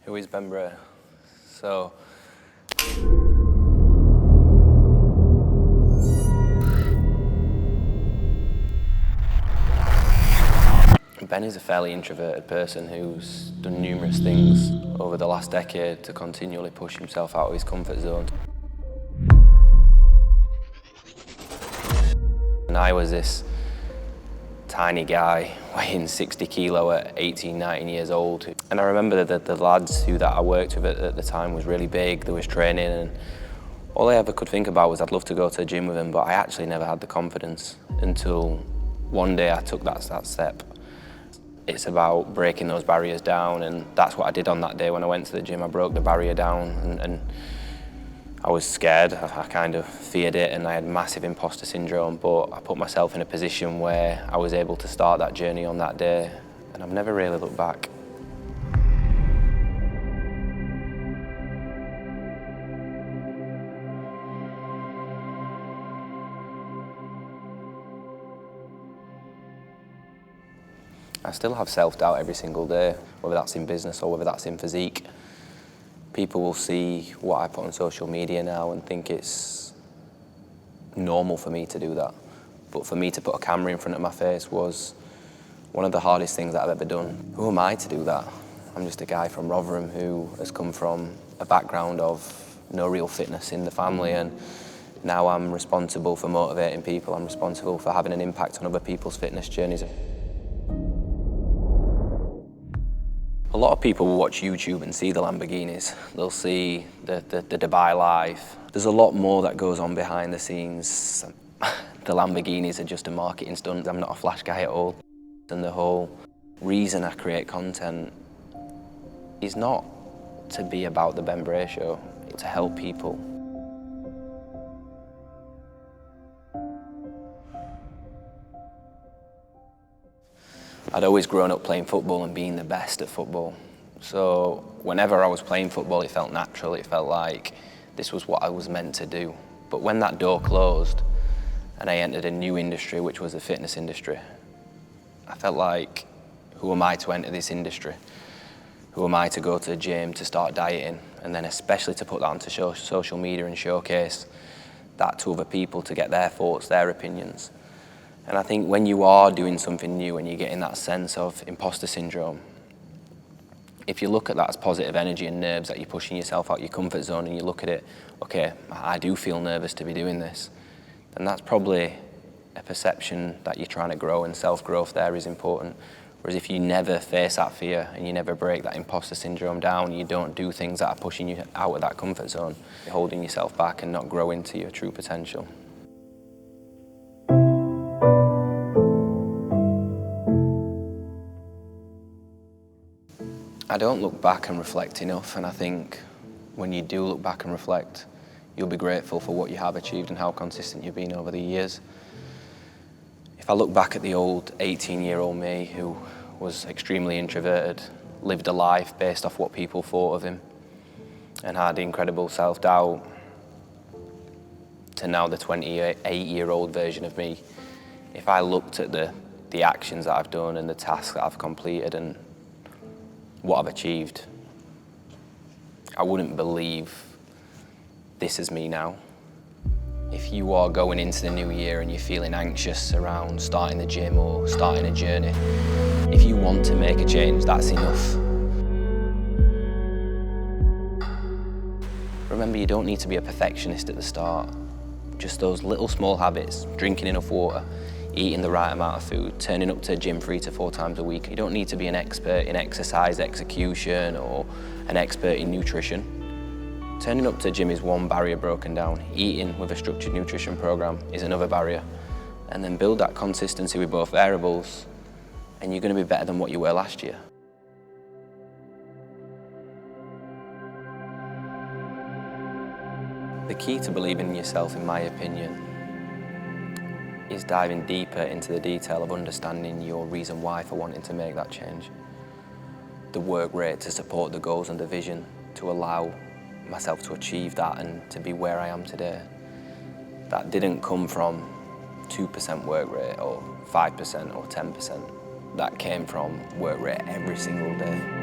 Who is Ben Bray? So, Ben is a fairly introverted person who's done numerous things over the last decade to continually push himself out of his comfort zone. And I was this tiny guy weighing 60 kilo at 18, 19 years old. And I remember that the lads that I worked with at the time was really big, there was training, and all I ever could think about was I'd love to go to the gym with them, but I actually never had the confidence until one day I took that step. It's about breaking those barriers down, and that's what I did on that day when I went to the gym. I broke the barrier down, and I was scared. I kind of feared it, and I had massive imposter syndrome, but I put myself in a position where I was able to start that journey on that day, and I've never really looked back. I still have self-doubt every single day, whether that's in business or whether that's in physique. People will see what I put on social media now and think it's normal for me to do that. But for me to put a camera in front of my face was one of the hardest things that I've ever done. Who am I to do that? I'm just a guy from Rotherham who has come from a background of no real fitness in the family, and now I'm responsible for motivating people. I'm responsible for having an impact on other people's fitness journeys. A lot of people will watch YouTube and see the Lamborghinis. They'll see the Dubai life. There's a lot more that goes on behind the scenes. The Lamborghinis are just a marketing stunt. I'm not a flash guy at all. And the whole reason I create content is not to be about the Ben Bray show, it's to help people. I'd always grown up playing football and being the best at football. So whenever I was playing football, it felt natural. It felt like this was what I was meant to do. But when that door closed and I entered a new industry, which was the fitness industry, I felt like, who am I to enter this industry? Who am I to go to the gym, to start dieting, and then especially to put that onto social media and showcase that to other people to get their thoughts, their opinions. And I think when you are doing something new and you're getting that sense of imposter syndrome, if you look at that as positive energy and nerves, that you're pushing yourself out your comfort zone, and you look at it, okay, I do feel nervous to be doing this, then that's probably a perception that you're trying to grow, and self-growth there is important. Whereas if you never face that fear and you never break that imposter syndrome down, you don't do things that are pushing you out of that comfort zone, you're holding yourself back and not growing to your true potential. I don't look back and reflect enough, and I think when you do look back and reflect, you'll be grateful for what you have achieved and how consistent you've been over the years. If I look back at the old 18-year-old me who was extremely introverted, lived a life based off what people thought of him, and had incredible self-doubt, to now the 28-year-old version of me, if I looked at the actions that I've done and the tasks that I've completed and what I've achieved, I wouldn't believe this is me now. If you are going into the new year and you're feeling anxious around starting the gym or starting a journey, if you want to make a change, that's enough. Remember, you don't need to be a perfectionist at the start. Just those little small habits, drinking enough water, eating the right amount of food, turning up to the gym 3 to 4 times a week. You don't need to be an expert in exercise execution or an expert in nutrition. Turning up to the gym is one barrier broken down. Eating with a structured nutrition program is another barrier. And then build that consistency with both variables, and you're going to be better than what you were last year. The key to believing in yourself, in my opinion, is diving deeper into the detail of understanding your reason why for wanting to make that change. The work rate to support the goals and the vision to allow myself to achieve that and to be where I am today. That didn't come from 2% work rate or 5% or 10%. That came from work rate every single day.